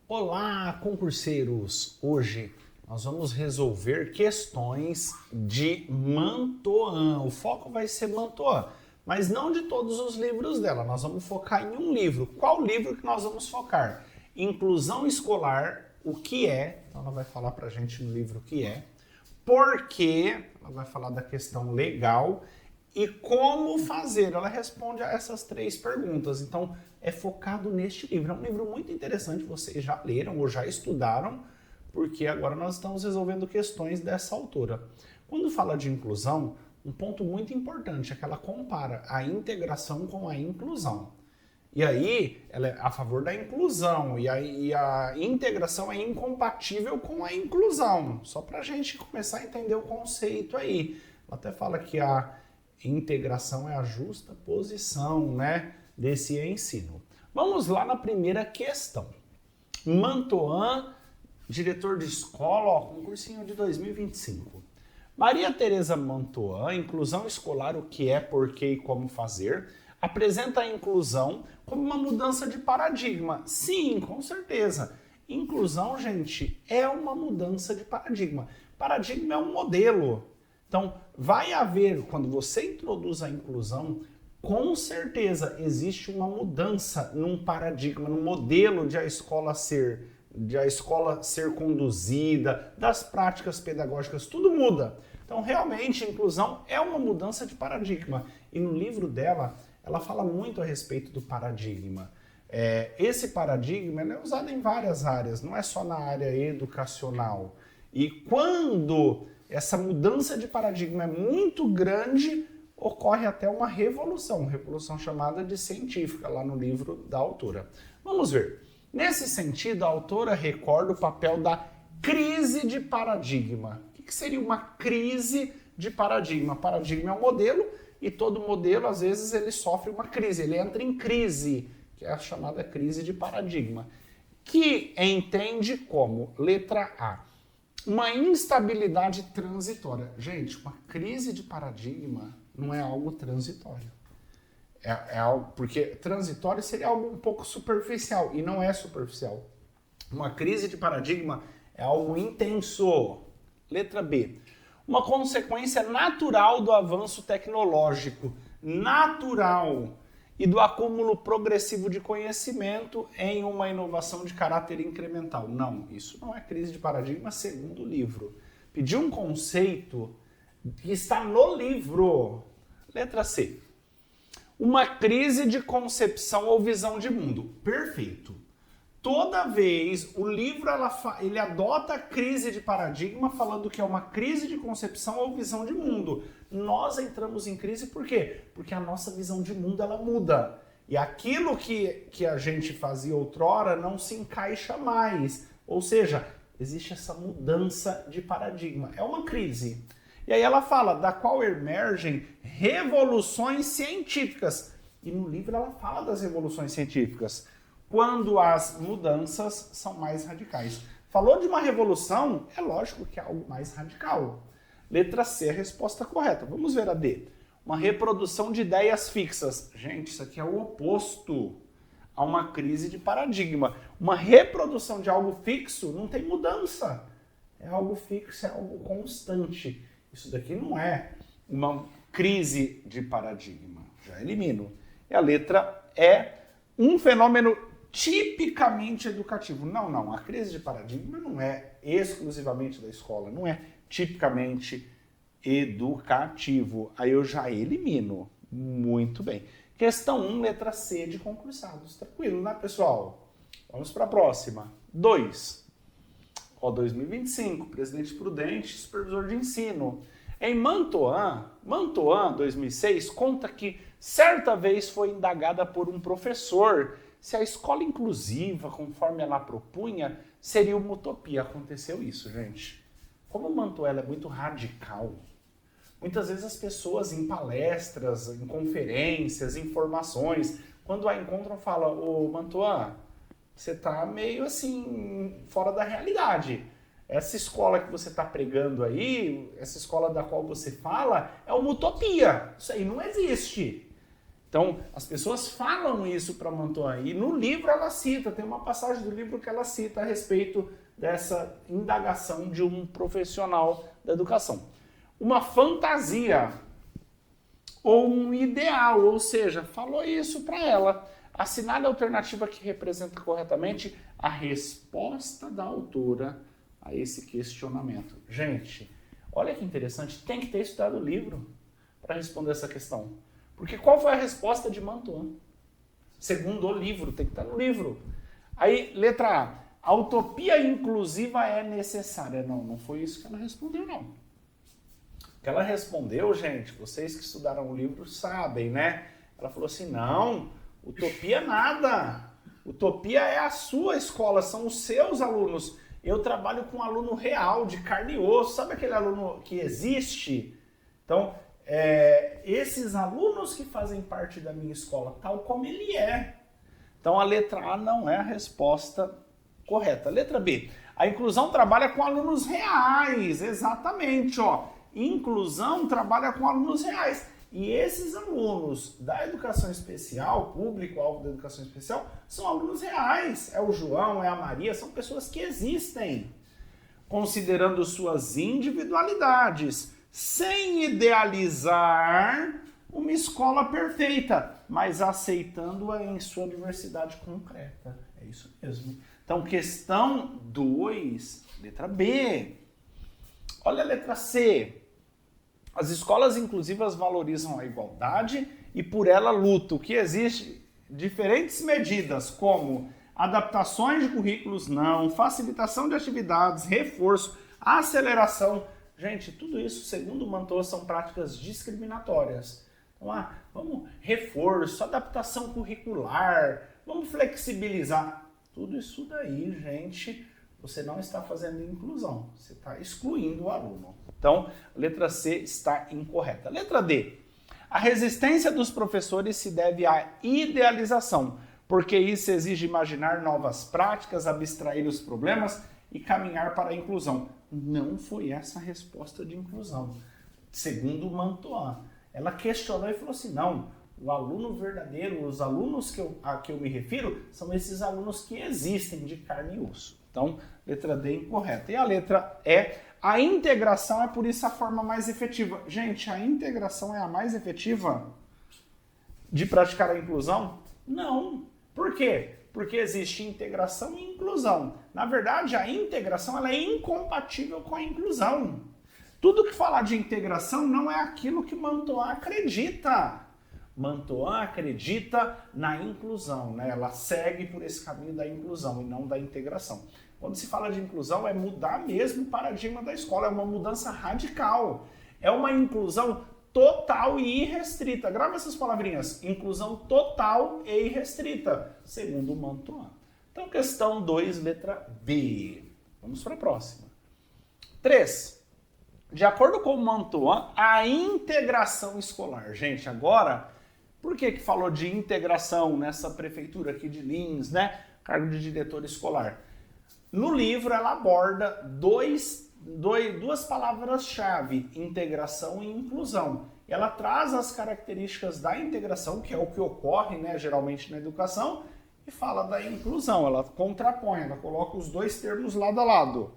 Olá, concurseiros! Hoje nós vamos resolver questões de Mantoan. O foco vai ser Mantoan, mas não de todos os livros dela. Nós vamos focar em um livro. Qual livro que nós vamos focar? Inclusão escolar, o que é? Então ela vai falar pra gente no livro o que é. Por quê? Ela vai falar da questão legal. E como fazer? Ela responde a essas três perguntas. Então, é focado neste livro. É um livro muito interessante, vocês já leram ou já estudaram, porque agora nós estamos resolvendo questões dessa autora. Quando fala de inclusão, um ponto muito importante é que ela compara a integração com a inclusão. E aí, ela é a favor da inclusão, e a integração é incompatível com a inclusão. Só para a gente começar a entender o conceito aí. Ela até fala que a integração é a justa posição, né, desse ensino. Vamos lá na primeira questão. Mantoan, diretor de escola, ó, concursinho de 2025. Maria Tereza Mantoan, inclusão escolar, o que é, por quê e como fazer, apresenta a inclusão como uma mudança de paradigma. Sim, com certeza. Inclusão, gente, é uma mudança de paradigma. Paradigma é um modelo. Então, vai haver, quando você introduz a inclusão, com certeza existe uma mudança num paradigma, num modelo de a escola ser conduzida, das práticas pedagógicas, tudo muda. Então, realmente, a inclusão é uma mudança de paradigma. E no livro dela, ela fala muito a respeito do paradigma. Esse paradigma é usado em várias áreas, não é só na área educacional. E quando essa mudança de paradigma é muito grande, ocorre até uma revolução chamada de científica, lá no livro da autora. Vamos ver. Nesse sentido, a autora recorda o papel da crise de paradigma. O que seria uma crise de paradigma? Paradigma é um modelo e todo modelo, às vezes, ele sofre uma crise, ele entra em crise, que é a chamada crise de paradigma, que entende como, letra A, uma instabilidade transitória. Gente, uma crise de paradigma não é algo transitório. É algo, porque transitório seria algo um pouco superficial, e não é superficial. Uma crise de paradigma é algo intenso. Letra B. Uma consequência natural do avanço tecnológico. Natural. E do acúmulo progressivo de conhecimento em uma inovação de caráter incremental. Não, isso não é crise de paradigma segundo o livro. Pediu um conceito que está no livro. Letra C. Uma crise de concepção ou visão de mundo. Perfeito. Toda vez o livro ele adota a crise de paradigma falando que é uma crise de concepção ou visão de mundo. Nós entramos em crise por quê? Porque a nossa visão de mundo ela muda. E aquilo que a gente fazia outrora não se encaixa mais. Ou seja, existe essa mudança de paradigma. É uma crise. E aí ela fala da qual emergem revoluções científicas. E no livro ela fala das revoluções científicas, quando as mudanças são mais radicais. Falou de uma revolução, é lógico que é algo mais radical. Letra C, a resposta correta. Vamos ver a D. Uma reprodução de ideias fixas. Gente, isso aqui é o oposto a uma crise de paradigma. Uma reprodução de algo fixo não tem mudança. É algo fixo, é algo constante. Isso daqui não é uma crise de paradigma. Já elimino. E a letra E, um fenômeno tipicamente educativo. Não. A crise de paradigma não é exclusivamente da escola, não é tipicamente educativo. Aí eu já elimino. Muito bem. Questão 1, letra C de concursados. Tranquilo, né, pessoal? Vamos para a próxima. 2. 2025, presidente prudente, supervisor de ensino. Em Mantoan 2006, conta que certa vez foi indagada por um professor se a escola inclusiva, conforme ela propunha, seria uma utopia. Aconteceu isso, gente. Como Mantoan é muito radical, muitas vezes as pessoas em palestras, em conferências, em formações, quando a encontram, falam: ô Mantoan, você tá meio assim, fora da realidade. Essa escola que você está pregando aí, essa escola da qual você fala, é uma utopia. Isso aí não existe. Então, as pessoas falam isso para Mantoan. E no livro ela cita, tem uma passagem do livro que ela cita a respeito dessa indagação de um profissional da educação. Uma fantasia ou um ideal, ou seja, falou isso para ela. Assinale a alternativa que representa corretamente a resposta da autora a esse questionamento. Gente, olha que interessante, tem que ter estudado o livro para responder essa questão. Porque qual foi a resposta de Mantoan? Segundo o livro, tem que estar no livro. Aí, letra A utopia inclusiva é necessária. Não foi isso que ela respondeu, não. O que ela respondeu, gente, vocês que estudaram o livro sabem, né? Ela falou assim, não, utopia nada. Utopia é a sua escola, são os seus alunos. Eu trabalho com um aluno real, de carne e osso. Sabe aquele aluno que existe? Então, esses alunos que fazem parte da minha escola, tal como ele é. Então, a letra A não é a resposta correta. Letra B. A inclusão trabalha com alunos reais. Exatamente, ó. Inclusão trabalha com alunos reais. E esses alunos da educação especial, público-alvo da educação especial, são alunos reais. É o João, é a Maria, são pessoas que existem. Considerando suas individualidades, sem idealizar uma escola perfeita, mas aceitando-a em sua diversidade concreta. É isso mesmo. Então, questão 2, letra B. Olha a letra C. As escolas inclusivas valorizam a igualdade e por ela lutam. Que existe diferentes medidas, como adaptações de currículos, não, facilitação de atividades, reforço, aceleração. Gente, tudo isso, segundo o Mantoan, são práticas discriminatórias. Então, vamos reforço, adaptação curricular, vamos flexibilizar. Tudo isso daí, gente, você não está fazendo inclusão, você está excluindo o aluno. Então, a letra C está incorreta. Letra D. A resistência dos professores se deve à idealização, porque isso exige imaginar novas práticas, abstrair os problemas e caminhar para a inclusão. Não foi essa a resposta de inclusão, segundo o Mantoan. Ela questionou e falou assim, não, o aluno verdadeiro, os alunos a que eu me refiro, são esses alunos que existem de carne e osso. Então, letra D incorreta. E a letra E, a integração é por isso a forma mais efetiva. Gente, a integração é a mais efetiva de praticar a inclusão? Não. Por quê? Porque existe integração e inclusão. Na verdade, a integração ela é incompatível com a inclusão. Tudo que falar de integração não é aquilo que Mantoan acredita. Mantoan acredita na inclusão, né? Ela segue por esse caminho da inclusão e não da integração. Quando se fala de inclusão, é mudar mesmo o paradigma da escola, é uma mudança radical. É uma inclusão total e irrestrita. Grava essas palavrinhas. Inclusão total e irrestrita, segundo o Mantoan. Então, questão 2, letra B. Vamos para a próxima. 3. De acordo com o Mantoan, a integração escolar. Gente, agora, por que falou de integração nessa prefeitura aqui de Lins, né? Cargo de diretor escolar. No livro, ela aborda duas palavras-chave, integração e inclusão. Ela traz as características da integração, que é o que ocorre, né, geralmente na educação, e fala da inclusão. Ela contrapõe, ela coloca os dois termos lado a lado.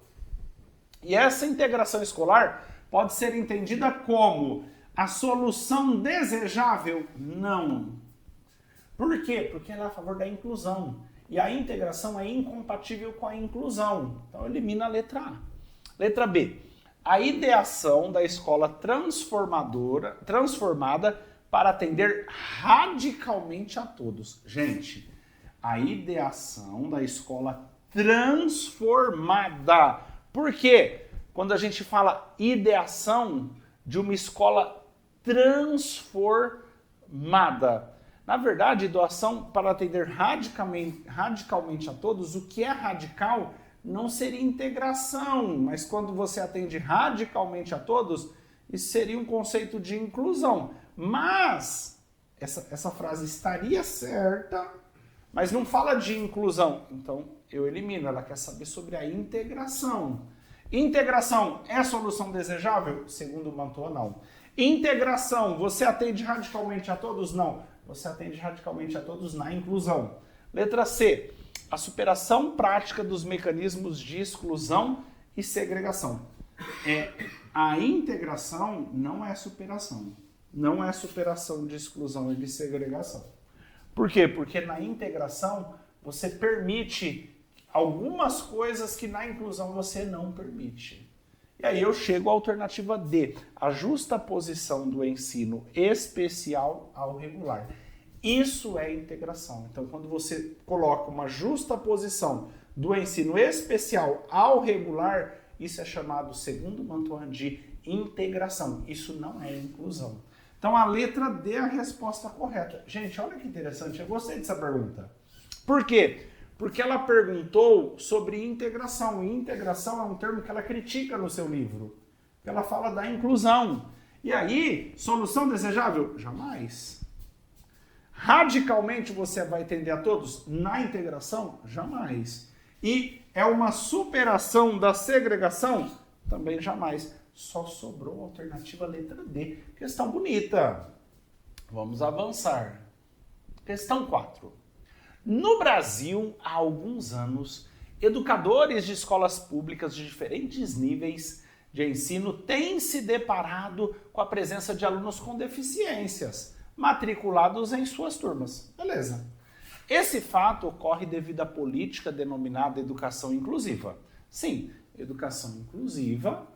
E essa integração escolar pode ser entendida como a solução desejável? Não. Por quê? Porque ela é a favor da inclusão. E a integração é incompatível com a inclusão. Então, elimina a letra A. Letra B. A ideação da escola transformada para atender radicalmente a todos. Gente, a ideação da escola transformada. Por quê? Quando a gente fala ideação de uma escola transformada. Na verdade, doação para atender radicalmente a todos, o que é radical não seria integração, mas quando você atende radicalmente a todos, isso seria um conceito de inclusão. Mas, essa frase estaria certa, mas não fala de inclusão. Então, eu elimino, ela quer saber sobre a integração. Integração é a solução desejável? Segundo o Mantoan, não. Integração, você atende radicalmente a todos? Não. você atende radicalmente a todos na inclusão. Letra C, a superação prática dos mecanismos de exclusão e segregação. A integração não é superação. Não é superação de exclusão e de segregação. Por quê? Porque na integração você permite algumas coisas que na inclusão você não permite. E aí eu chego à alternativa D, a justaposição do ensino especial ao regular. Isso é integração. Então, quando você coloca uma justaposição do ensino especial ao regular, isso é chamado, segundo Mantoan, de integração. Isso não é inclusão. Então, a letra D é a resposta correta. Gente, olha que interessante, eu gostei dessa pergunta. Por quê? Porque ela perguntou sobre integração. E integração é um termo que ela critica no seu livro. Ela fala da inclusão. E aí, solução desejável? Jamais. Radicalmente você vai atender a todos? Na integração? Jamais. E é uma superação da segregação? Também jamais. Só sobrou a alternativa letra D. Questão bonita. Vamos avançar. Questão 4. No Brasil, há alguns anos, educadores de escolas públicas de diferentes níveis de ensino têm se deparado com a presença de alunos com deficiências, matriculados em suas turmas. Beleza. Esse fato ocorre devido à política denominada educação inclusiva. Sim, educação inclusiva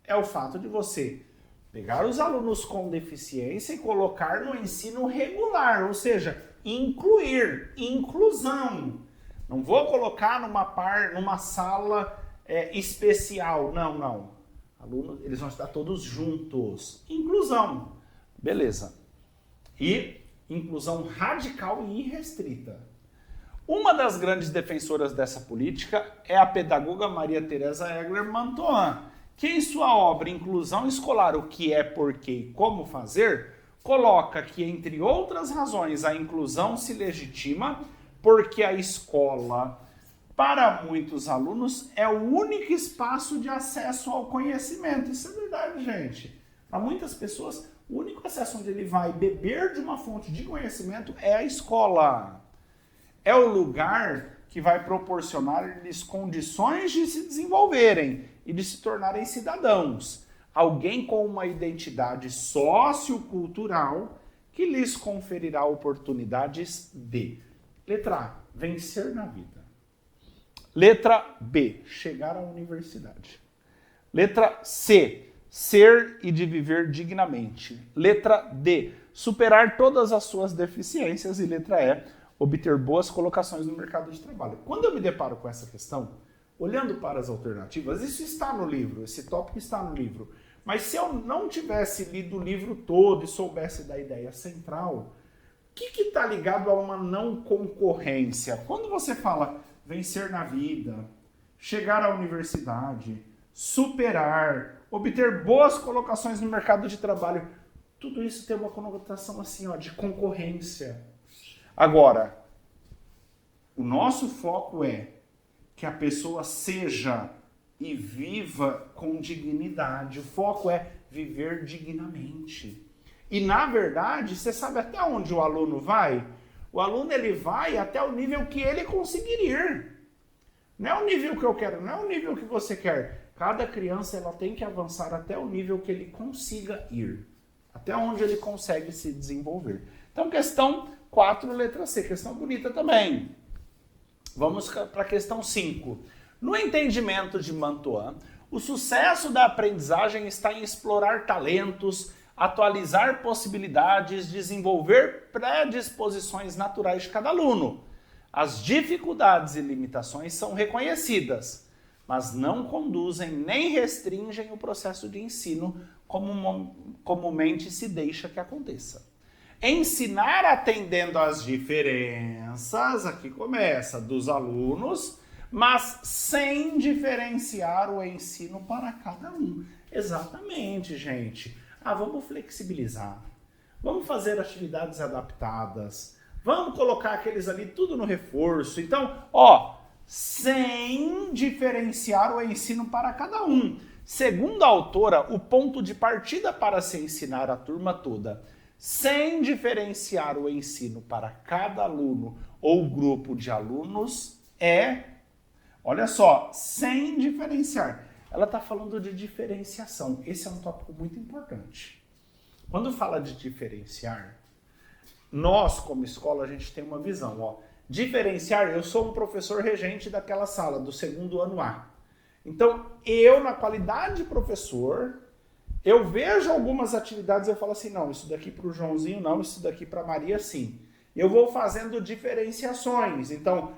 é o fato de você pegar os alunos com deficiência e colocar no ensino regular, ou seja, incluir, inclusão. Não vou colocar numa sala especial, não. Alunos, eles vão estar todos juntos. Inclusão, beleza. E inclusão radical e irrestrita. Uma das grandes defensoras dessa política é a pedagoga Maria Teresa Egler Mantoan, que em sua obra Inclusão Escolar, o que é, porquê e como fazer, coloca que, entre outras razões, a inclusão se legitima porque a escola, para muitos alunos, é o único espaço de acesso ao conhecimento. Isso é verdade, gente. Para muitas pessoas, o único acesso onde ele vai beber de uma fonte de conhecimento é a escola. É o lugar que vai proporcionar-lhes condições de se desenvolverem e de se tornarem cidadãos. Alguém com uma identidade sociocultural que lhes conferirá oportunidades de: letra A, vencer na vida. Letra B, chegar à universidade. Letra C, ser e de viver dignamente. Letra D, superar todas as suas deficiências. E letra E, obter boas colocações no mercado de trabalho. Quando eu me deparo com essa questão, olhando para as alternativas, isso está no livro, esse tópico está no livro. Mas se eu não tivesse lido o livro todo e soubesse da ideia central, o que está ligado a uma não concorrência? Quando você fala vencer na vida, chegar à universidade, superar, obter boas colocações no mercado de trabalho, tudo isso tem uma conotação assim, de concorrência. Agora, o nosso foco é que a pessoa seja e viva com dignidade. O foco é viver dignamente. E, na verdade, você sabe até onde o aluno vai? O aluno ele vai até o nível que ele conseguir ir. Não é o nível que eu quero, não é o nível que você quer. Cada criança ela tem que avançar até o nível que ele consiga ir. Até onde ele consegue se desenvolver. Então, questão 4, letra C. Questão bonita também. Vamos para a questão 5. No entendimento de Mantoan, o sucesso da aprendizagem está em explorar talentos, atualizar possibilidades, desenvolver predisposições naturais de cada aluno. As dificuldades e limitações são reconhecidas, mas não conduzem nem restringem o processo de ensino como comumente se deixa que aconteça. Ensinar atendendo às diferenças, aqui começa, dos alunos, mas sem diferenciar o ensino para cada um. Exatamente, gente. Vamos flexibilizar. Vamos fazer atividades adaptadas. Vamos colocar aqueles ali tudo no reforço. Então, sem diferenciar o ensino para cada um. Segundo a autora, o ponto de partida para se ensinar a turma toda sem diferenciar o ensino para cada aluno ou grupo de alunos olha só, sem diferenciar. Ela está falando de diferenciação. Esse é um tópico muito importante. Quando fala de diferenciar, nós, como escola, a gente tem uma visão. Ó. Diferenciar, eu sou um professor regente daquela sala, do segundo ano A. Então, eu, na qualidade de professor, eu vejo algumas atividades e eu falo assim, não, isso daqui para o Joãozinho não, isso daqui para a Maria sim. Eu vou fazendo diferenciações. Então,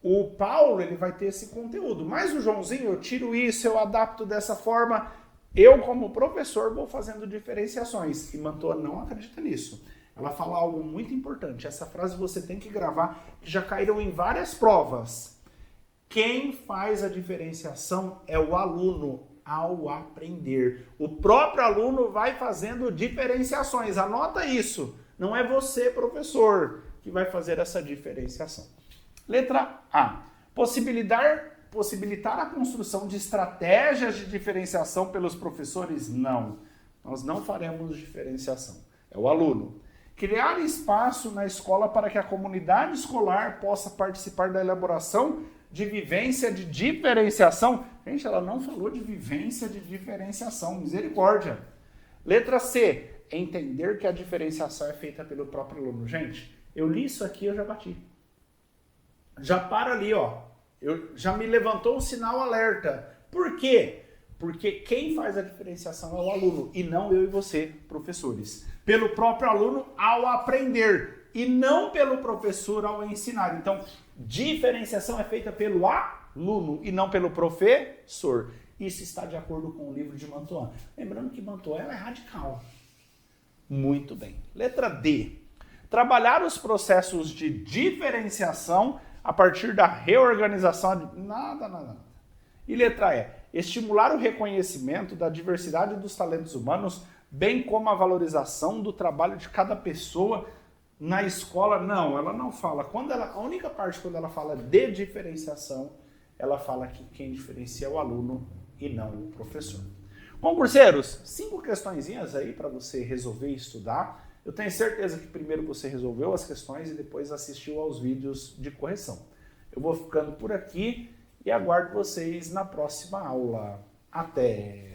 o Paulo, ele vai ter esse conteúdo, mas o Joãozinho, eu tiro isso, eu adapto dessa forma. Eu, como professor, vou fazendo diferenciações. E Mantoan não acredita nisso. Ela fala algo muito importante. Essa frase você tem que gravar, que já caíram em várias provas. Quem faz a diferenciação é o aluno ao aprender. O próprio aluno vai fazendo diferenciações. Anota isso. Não é você, professor, que vai fazer essa diferenciação. Letra A. Possibilitar a construção de estratégias de diferenciação pelos professores? Não. Nós não faremos diferenciação. É o aluno. Criar espaço na escola para que a comunidade escolar possa participar da elaboração de vivência de diferenciação. Gente, ela não falou de vivência de diferenciação. Misericórdia. Letra C. Entender que a diferenciação é feita pelo próprio aluno. Gente, eu li isso aqui e eu já bati. Já para ali, ó. Já me levantou o sinal alerta. Por quê? Porque quem faz a diferenciação é o aluno e não eu e você, professores. Pelo próprio aluno ao aprender e não pelo professor ao ensinar. Então, diferenciação é feita pelo aluno e não pelo professor. Isso está de acordo com o livro de Mantoan. Lembrando que Mantoan é radical. Muito bem. Letra D. Trabalhar os processos de diferenciação a partir da reorganização de... Nada. E letra E. Estimular o reconhecimento da diversidade dos talentos humanos, bem como a valorização do trabalho de cada pessoa na escola. Não, ela não fala. A única parte quando ela fala de diferenciação, ela fala que quem diferencia é o aluno e não o professor. Concurseiros, 5 questõezinhas aí para você resolver e estudar. Eu tenho certeza que primeiro você resolveu as questões e depois assistiu aos vídeos de correção. Eu vou ficando por aqui e aguardo vocês na próxima aula. Até!